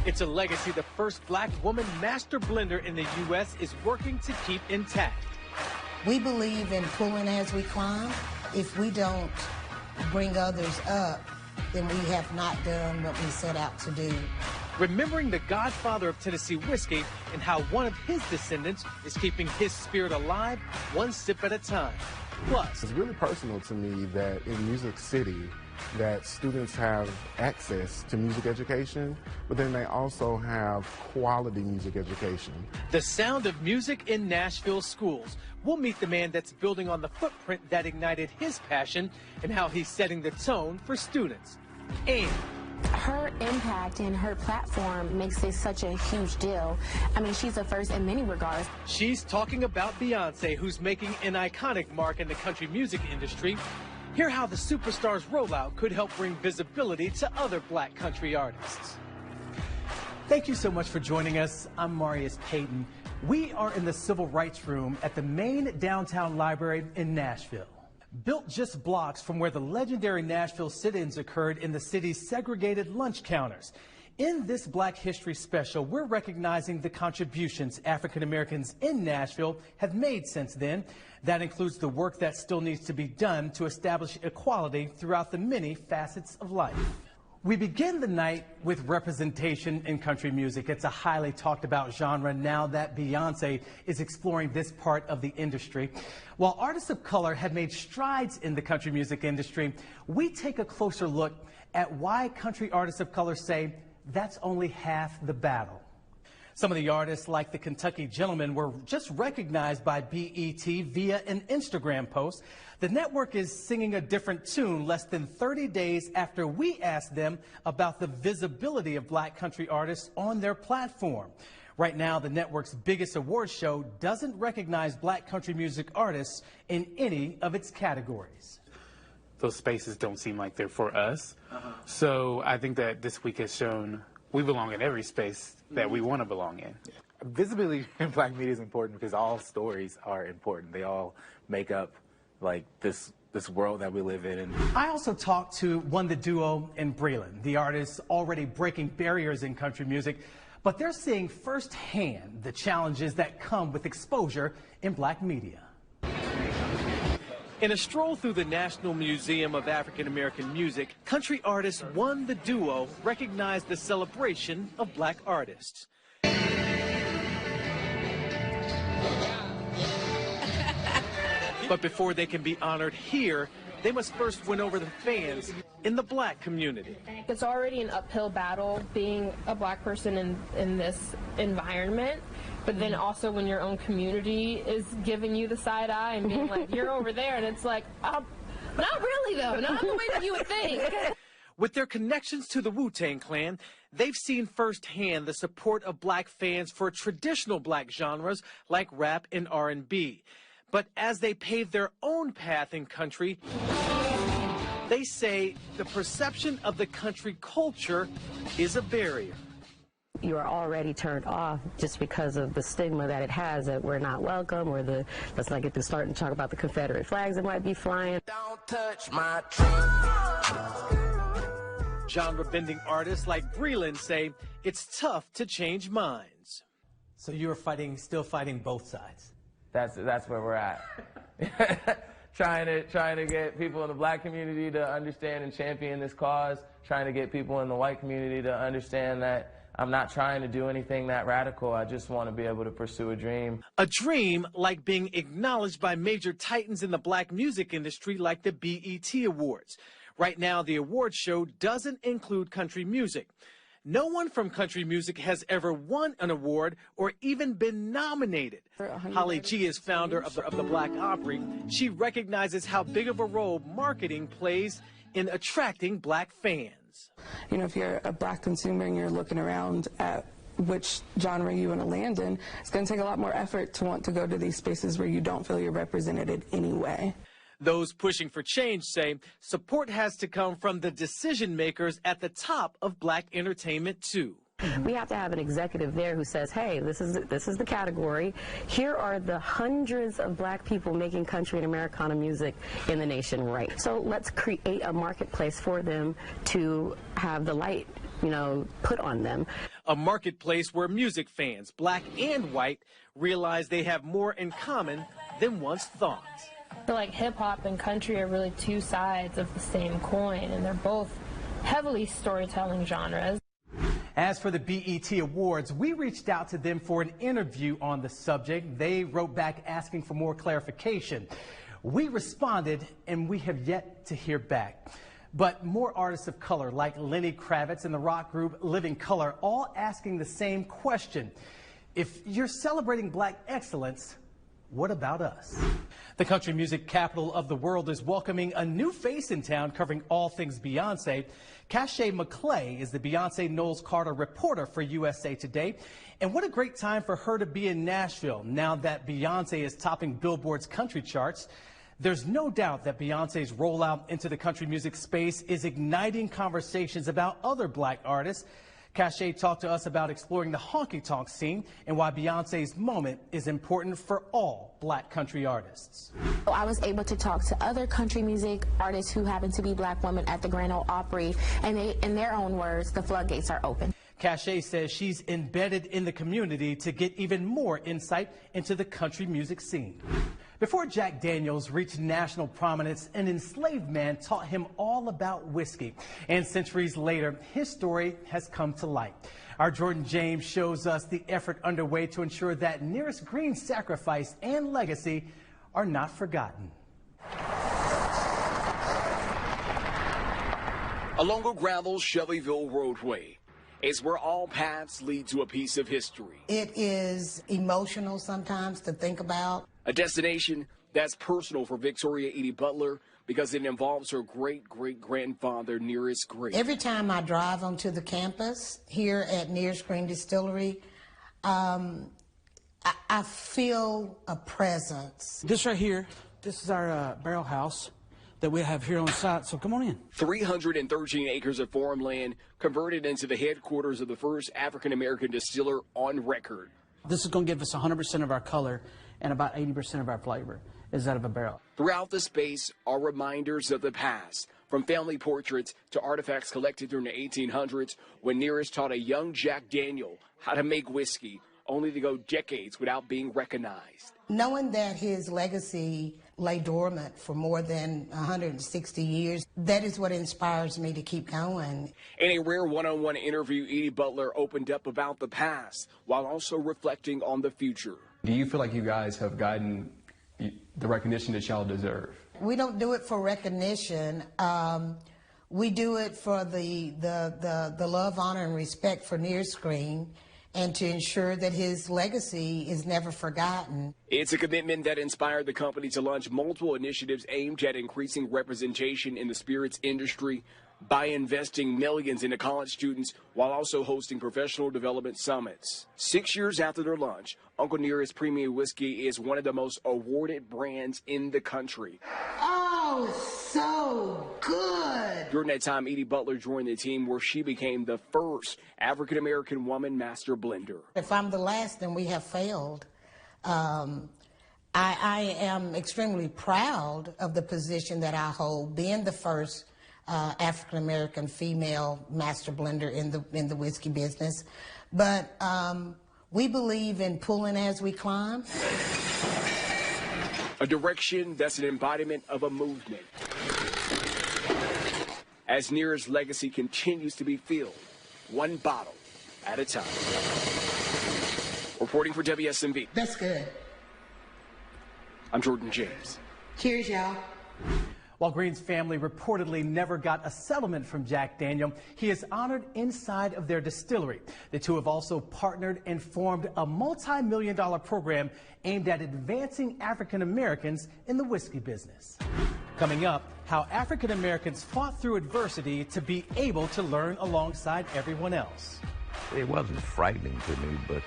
It's a legacy the first black woman master blender in the U.S. is working to keep intact. We believe in pulling as we climb. If we don't bring others up, then we have not done what we set out to do. Remembering the godfather of Tennessee whiskey and how one of his descendants is keeping his spirit alive one sip at a time. Plus, it's really personal to me that in Music City, that students have access to music education, but then they also have quality music education. The sound of music in Nashville schools. We'll meet the man that's building on the footprint that ignited his passion and how he's setting the tone for students. And her impact and her platform makes this such a huge deal. I mean, she's a first in many regards. She's talking about Beyonce, who's making an iconic mark in the country music industry. Hear how the superstar's rollout could help bring visibility to other black country artists. Thank you so much for joining us. I'm Marius Payton. We are in the Civil Rights Room at the main downtown library in Nashville. Built just blocks from where the legendary Nashville sit-ins occurred in the city's segregated lunch counters. In this Black History special, we're recognizing the contributions African Americans in Nashville have made since then. That includes the work that still needs to be done to establish equality throughout the many facets of life. We begin the night with representation in country music. It's a highly talked about genre now that Beyonce is exploring this part of the industry. While artists of color have made strides in the country music industry, we take a closer look at why country artists of color say that's only half the battle. Some of the artists, like the Kentucky Gentleman, were just recognized by BET via an Instagram post. The network is singing a different tune less than 30 days after we asked them about the visibility of black country artists on their platform. Right now, the network's biggest award show doesn't recognize black country music artists in any of its categories. Those spaces don't seem like they're for us. So I think that this week has shown we belong in every space that we want to belong in. Visibility in black media is important because all stories are important. They all make up like this world that we live in. And I also talked to the duo in Breland, the artists already breaking barriers in country music, but they're seeing firsthand the challenges that come with exposure in black media. In a stroll through the National Museum of African American Music, country artist the duo recognized the celebration of black artists. But before they can be honored here, they must first win over the fans in the black community. It's already an uphill battle being a black person in this environment. But then also when your own community is giving you the side eye and being like, you're over there, and it's like, not really though, not the way that you would think. With their connections to the Wu-Tang Clan, they've seen firsthand the support of black fans for traditional black genres like rap and R&B. But as they pave their own path in country, they say the perception of the country culture is a barrier. You are already turned off just because of the stigma that it has, that we're not welcome, or let's not get to start and talk about the Confederate flags that might be flying. Don't touch my Genre-bending artists like Breland say it's tough to change minds. So you're still fighting both sides? That's where we're at. trying to get people in the black community to understand and champion this cause, trying to get people in the white community to understand that I'm not trying to do anything that radical. I just want to be able to pursue a dream. A dream like being acknowledged by major titans in the black music industry like the BET Awards. Right now, the award show doesn't include country music. No one from country music has ever won an award or even been nominated. Holly G is founder of the Black Opry. She recognizes how big of a role marketing plays in attracting black fans. You know, if you're a black consumer and you're looking around at which genre you want to land in, it's going to take a lot more effort to want to go to these spaces where you don't feel you're represented anyway. Those pushing for change say support has to come from the decision makers at the top of black entertainment too. We have to have an executive there who says, hey, this is the category. Here are the hundreds of black people making country and Americana music in the nation, right? So let's create a marketplace for them to have the light, put on them. a marketplace where music fans, black and white, realize they have more in common than once thought. I feel like hip-hop and country are really two sides of the same coin, and they're both heavily storytelling genres. As for the BET Awards, we reached out to them for an interview on the subject. They wrote back asking for more clarification. We responded, and we have yet to hear back. But more artists of color like Lenny Kravitz and the rock group Living Color all asking the same question. If you're celebrating black excellence, what about us? The country music capital of the world is welcoming a new face in town covering all things Beyonce. Cache McClay is the Beyonce Knowles Carter reporter for USA Today. And what a great time for her to be in Nashville now that Beyonce is topping Billboard's country charts. There's no doubt that Beyonce's rollout into the country music space is igniting conversations about other black artists. Cache talked to us about exploring the honky-tonk scene and why Beyonce's moment is important for all black country artists. I was able to talk to other country music artists who happen to be black women at the Grand Ole Opry, and they, in their own words, the floodgates are open. Cache says she's embedded in the community to get even more insight into the country music scene. Before Jack Daniels reached national prominence, an enslaved man taught him all about whiskey. And centuries later, his story has come to light. Our Jordan James shows us the effort underway to ensure that Nearest Green's sacrifice and legacy are not forgotten. Along a gravel Shelbyville roadway is where all paths lead to a piece of history. It is emotional sometimes to think about. A destination that's personal for Victoria Edie Butler because it involves her great-great-grandfather, Nearest Green. Every time I drive onto the campus here at Nearest Green Distillery, I feel a presence. This right here, this is our barrel house that we have here on site, so come on in. 313 acres of farmland converted into the headquarters of the first African-American distiller on record. This is going to give us 100% of our color and about 80% of our flavor is out of a barrel. Throughout the space are reminders of the past, from family portraits to artifacts collected during the 1800s when Nearest taught a young Jack Daniel how to make whiskey, only to go decades without being recognized. Knowing that his legacy lay dormant for more than 160 years, that is what inspires me to keep going. In a rare one-on-one interview, Edie Butler opened up about the past while also reflecting on the future. Do you feel like you guys have gotten the recognition that y'all deserve? We don't do it for recognition. We do it for the love, honor, and respect for Nearest Green, and to ensure that his legacy is never forgotten. It's a commitment that inspired the company to launch multiple initiatives aimed at increasing representation in the spirits industry by investing millions into college students while also hosting professional development summits. 6 years after their launch, Uncle Nearest Premium Whiskey is one of the most awarded brands in the country. Oh, so good. During that time, Edie Butler joined the team where she became the first African-American woman master blender. If I'm the last, then we have failed. I am extremely proud of the position that I hold, being the first African-American female master blender in the whiskey business. But we believe in pulling as we climb. A direction that's an embodiment of a movement. As Nearest's legacy continues to be filled, one bottle at a time. Reporting for WSMV. That's good. I'm Jordan James. Cheers, y'all. While Green's family reportedly never got a settlement from Jack Daniel, he is honored inside of their distillery. The two have also partnered and formed a multi-million-dollar program aimed at advancing African Americans in the whiskey business. Coming up, how African Americans fought through adversity to be able to learn alongside everyone else. It wasn't frightening to me, but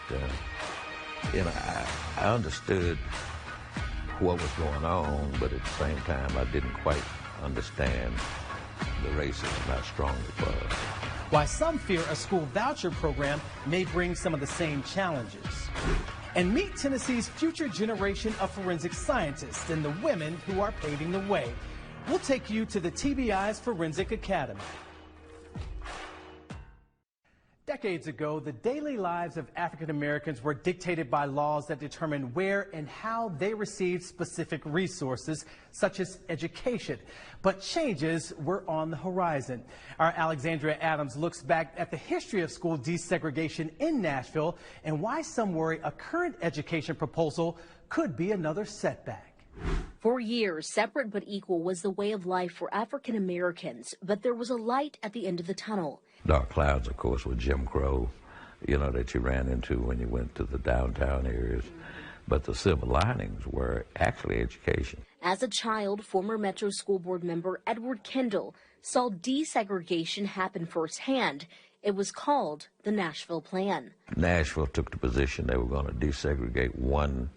I understood what was going on, but at the same time, I didn't quite understand the racism, how strong it was. Why some fear a school voucher program may bring some of the same challenges. And meet Tennessee's future generation of forensic scientists and the women who are paving the way. We'll take you to the TBI's Forensic Academy. Decades ago, the daily lives of African Americans were dictated by laws that determined where and how they received specific resources, such as education. But changes were on the horizon. Our Alexandria Adams looks back at the history of school desegregation in Nashville and why some worry a current education proposal could be another setback. For years, separate but equal was the way of life for African Americans, but there was a light at the end of the tunnel. Dark clouds, of course, with Jim Crow, that you ran into when you went to the downtown areas. But the silver linings were actually education. As a child, former Metro School Board member Edward Kendall saw desegregation happen firsthand. It was called the Nashville Plan. Nashville took the position they were going to desegregate one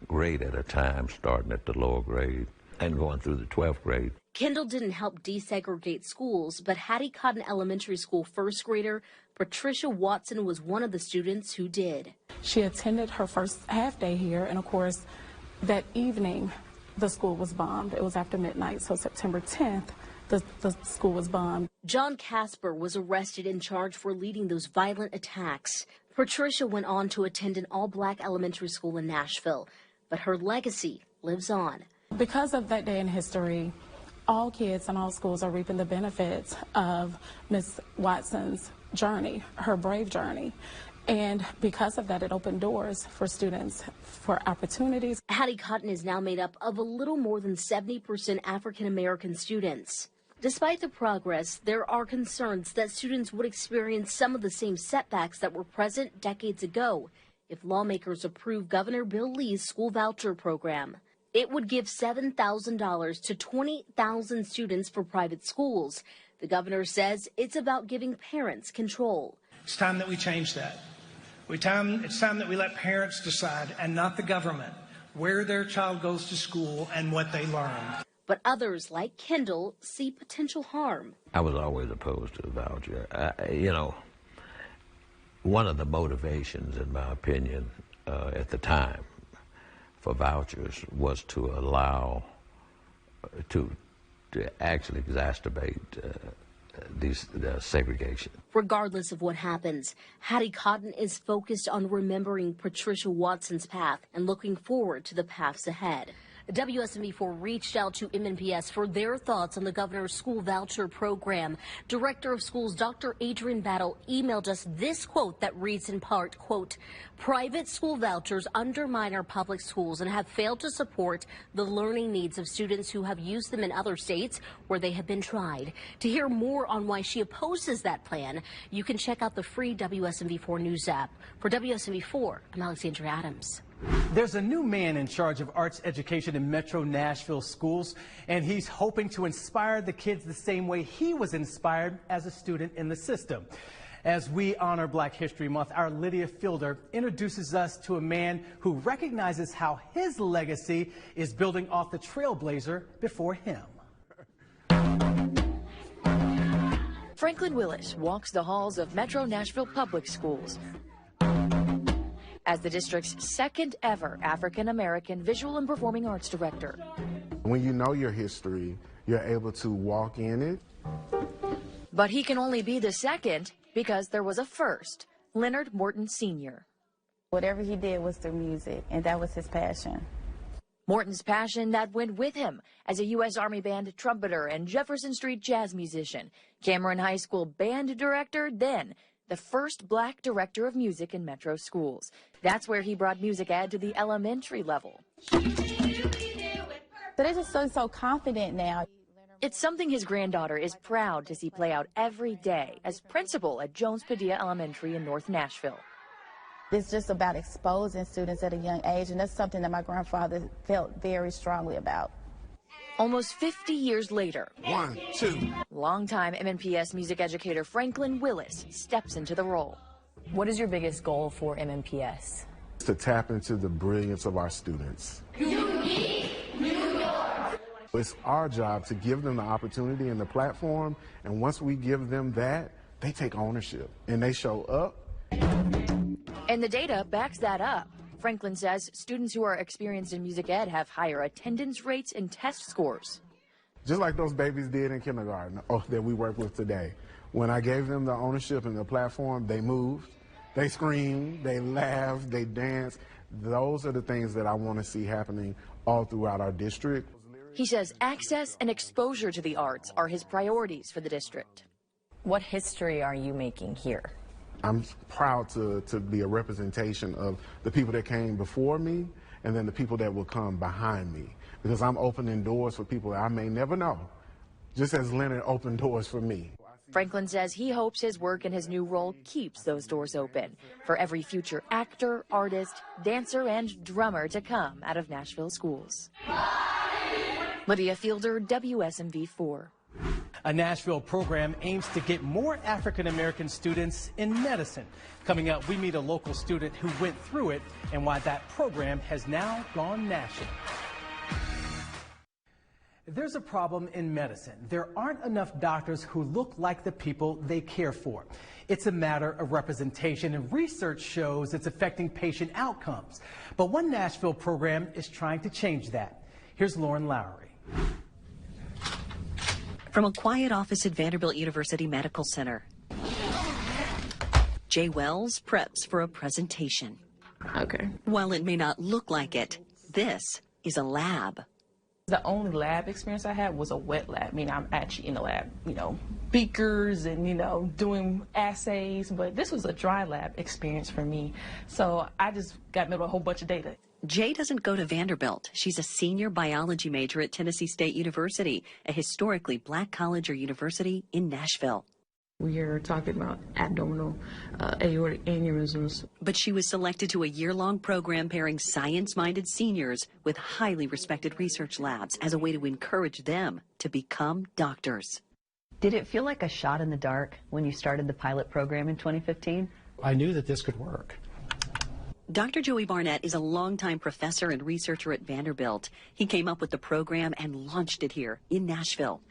grade at a time, starting at the lower grade and going through the 12th grade. Kendall didn't help desegregate schools, but Hattie Cotton Elementary School first grader Patricia Watson was one of the students who did. She attended her first half day here, and of course, that evening, the school was bombed. It was after midnight, so September 10th, the school was bombed. John Casper was arrested and charged for leading those violent attacks. Patricia went on to attend an all-black elementary school in Nashville, but her legacy lives on. Because of that day in history, all kids and all schools are reaping the benefits of Miss Watson's journey, her brave journey. And because of that, it opened doors for students, for opportunities. Hattie Cotton is now made up of a little more than 70% African American students. Despite the progress, there are concerns that students would experience some of the same setbacks that were present decades ago if lawmakers approve Governor Bill Lee's school voucher program. It would give $7,000 to 20,000 students for private schools. The governor says it's about giving parents control. It's time that we change that. It's time that we let parents decide, and not the government, where their child goes to school and what they learn. But others, like Kendall, see potential harm. I was always opposed to the voucher. One of the motivations, in my opinion, at the time for vouchers was to allow, to actually exacerbate the segregation. Regardless of what happens, Hattie Cotton is focused on remembering Patricia Watson's path and looking forward to the paths ahead. WSMV4 reached out to MNPS for their thoughts on the governor's school voucher program. Director of Schools Dr. Adrian Battle emailed us this quote that reads in part, quote, "Private school vouchers undermine our public schools and have failed to support the learning needs of students who have used them in other states where they have been tried." To hear more on why she opposes that plan, you can check out the free WSMV4 News app. For WSMV4, I'm Alexandria Adams. There's a new man in charge of arts education in Metro Nashville schools, and he's hoping to inspire the kids the same way he was inspired as a student in the system. As we honor Black History Month, our Lydia Fielder introduces us to a man who recognizes how his legacy is building off the trailblazer before him. Franklin Willis walks the halls of Metro Nashville Public Schools as the district's second ever African-American visual and performing arts director. When you know your history, you're able to walk in it. But he can only be the second because there was a first, Leonard Morton Sr. Whatever he did was through music, and that was his passion. Morton's passion that went with him as a U.S. Army Band trumpeter and Jefferson Street jazz musician, Cameron High School band director, then the first Black director of music in Metro schools. That's where he brought music ed to the elementary level. So they're just so confident now. It's something his granddaughter is proud to see play out every day as principal at Jones Padilla Elementary in North Nashville. It's just about exposing students at a young age, and that's something that my grandfather felt very strongly about. Almost 50 years later, 1, 2. Longtime MNPS music educator Franklin Willis steps into the role. What is your biggest goal for MNPS? To tap into the brilliance of our students. Unique New York. It's our job to give them the opportunity and the platform, and once we give them that, they take ownership and they show up. And the data backs that up. Franklin says students who are experienced in music ed have higher attendance rates and test scores. Just like those babies did in kindergarten, that we work with today. When I gave them the ownership and the platform, they moved, they screamed, they laughed, they danced. Those are the things that I want to see happening all throughout our district. He says access and exposure to the arts are his priorities for the district. What history are you making here? I'm proud to be a representation of the people that came before me and then the people that will come behind me, because I'm opening doors for people that I may never know, just as Leonard opened doors for me. Franklin says he hopes his work in his new role keeps those doors open for every future actor, artist, dancer, and drummer to come out of Nashville schools. Lydia Fielder, WSMV 4. A Nashville program aims to get more African-American students in medicine. Coming up, we meet a local student who went through it and why that program has now gone national. There's a problem in medicine. There aren't enough doctors who look like the people they care for. It's a matter of representation, and research shows it's affecting patient outcomes. But one Nashville program is trying to change that. Here's Lauren Lowry. From a quiet office at Vanderbilt University Medical Center, Jay Wells preps for a presentation. Okay. While it may not look like it, this is a lab. The only lab experience I had was a wet lab, meaning I'm actually in the lab, beakers and, doing assays, but this was a dry lab experience for me. So I just got me a whole bunch of data. Jay doesn't go to Vanderbilt. She's a senior biology major at Tennessee State University, a historically black college or university in Nashville. We are talking about abdominal aortic aneurysms. But she was selected to a year-long program pairing science-minded seniors with highly respected research labs as a way to encourage them to become doctors. Did it feel like a shot in the dark when you started the pilot program in 2015? I knew that this could work. Dr. Joey Barnett is a longtime professor and researcher at Vanderbilt. He came up with the program and launched it here in Nashville.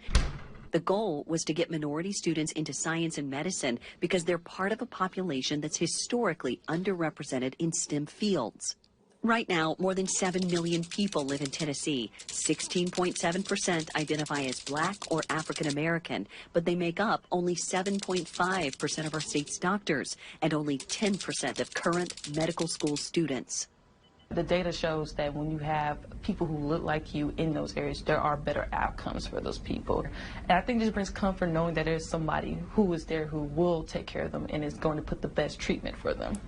The goal was to get minority students into science and medicine because they're part of a population that's historically underrepresented in STEM fields. Right now, more than 7 million people live in Tennessee. 16.7% identify as black or African American, but they make up only 7.5% of our state's doctors and only 10% of current medical school students. The data shows that when you have people who look like you in those areas, there are better outcomes for those people. And I think this brings comfort knowing that there's somebody who is there who will take care of them and is going to put the best treatment for them.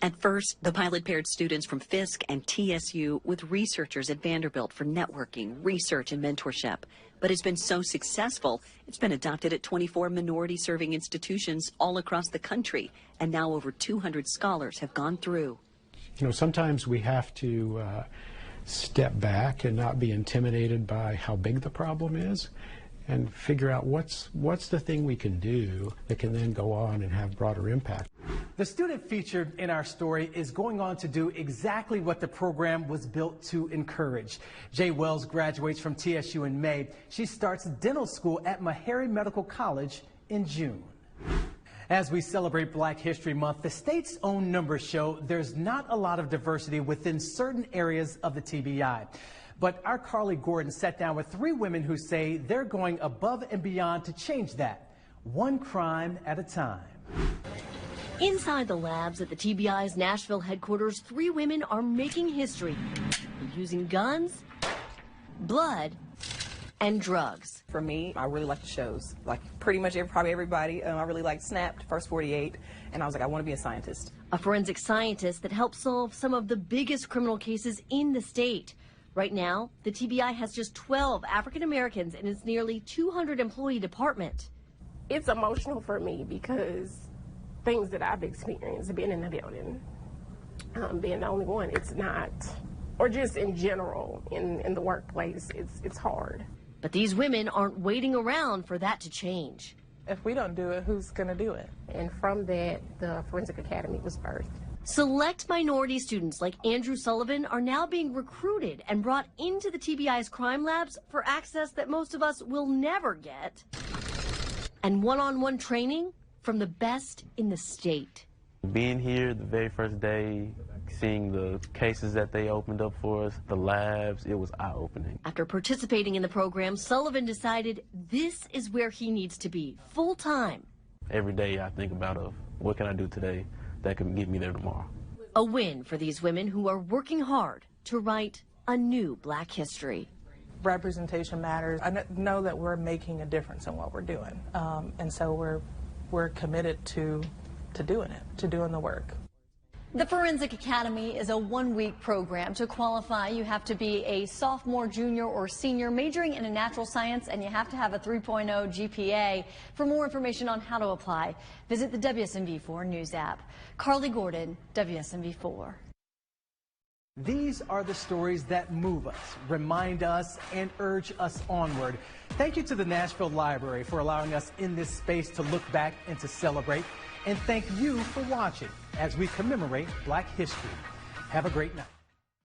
At first, the pilot paired students from Fisk and TSU with researchers at Vanderbilt for networking, research, and mentorship. But it's been so successful, it's been adopted at 24 minority-serving institutions all across the country, and now over 200 scholars have gone through. Sometimes we have to step back and not be intimidated by how big the problem is and figure out what's the thing we can do that can then go on and have broader impact. The student featured in our story is going on to do exactly what the program was built to encourage. Jay Wells graduates from TSU in May. She starts dental school at Meharry Medical College in June. As we celebrate Black History Month, the state's own numbers show there's not a lot of diversity within certain areas of the TBI. But our Carly Gordon sat down with 3 women who say they're going above and beyond to change that, one crime at a time. Inside the labs at the TBI's Nashville headquarters, 3 women are making history using guns, blood, and drugs. For me, I really like the shows. Like pretty much probably everybody. I really liked Snapped, First 48, and I was like, I want to be a scientist. A forensic scientist that helps solve some of the biggest criminal cases in the state. Right now, the TBI has just 12 African Americans in its nearly 200 employee department. It's emotional for me because things that I've experienced being in the building, being the only one, it's not, or just in general in the workplace, it's hard. But these women aren't waiting around for that to change. If we don't do it, who's going to do it? And from that, the Forensic Academy was birthed. Select minority students like Andrew Sullivan are now being recruited and brought into the TBI's crime labs for access that most of us will never get, and one-on-one training from the best in the state. Being here the very first day, seeing the cases that they opened up for us, the labs, it was eye-opening. After participating in the program, Sullivan decided this is where he needs to be, full-time. Every day I think about what can I do today that can get me there tomorrow. A win for these women who are working hard to write a new Black history. Representation matters. I know that we're making a difference in what we're doing, and so we're committed to doing it, to doing the work. The Forensic Academy is a one-week program. To qualify, you have to be a sophomore, junior, or senior majoring in a natural science, and you have to have a 3.0 GPA. For more information on how to apply, visit the WSMV4 News app. Carly Gordon, WSMV4. These are the stories that move us, remind us, and urge us onward. Thank you to the Nashville Library for allowing us in this space to look back and to celebrate. And thank you for watching as we commemorate Black history. Have a great night.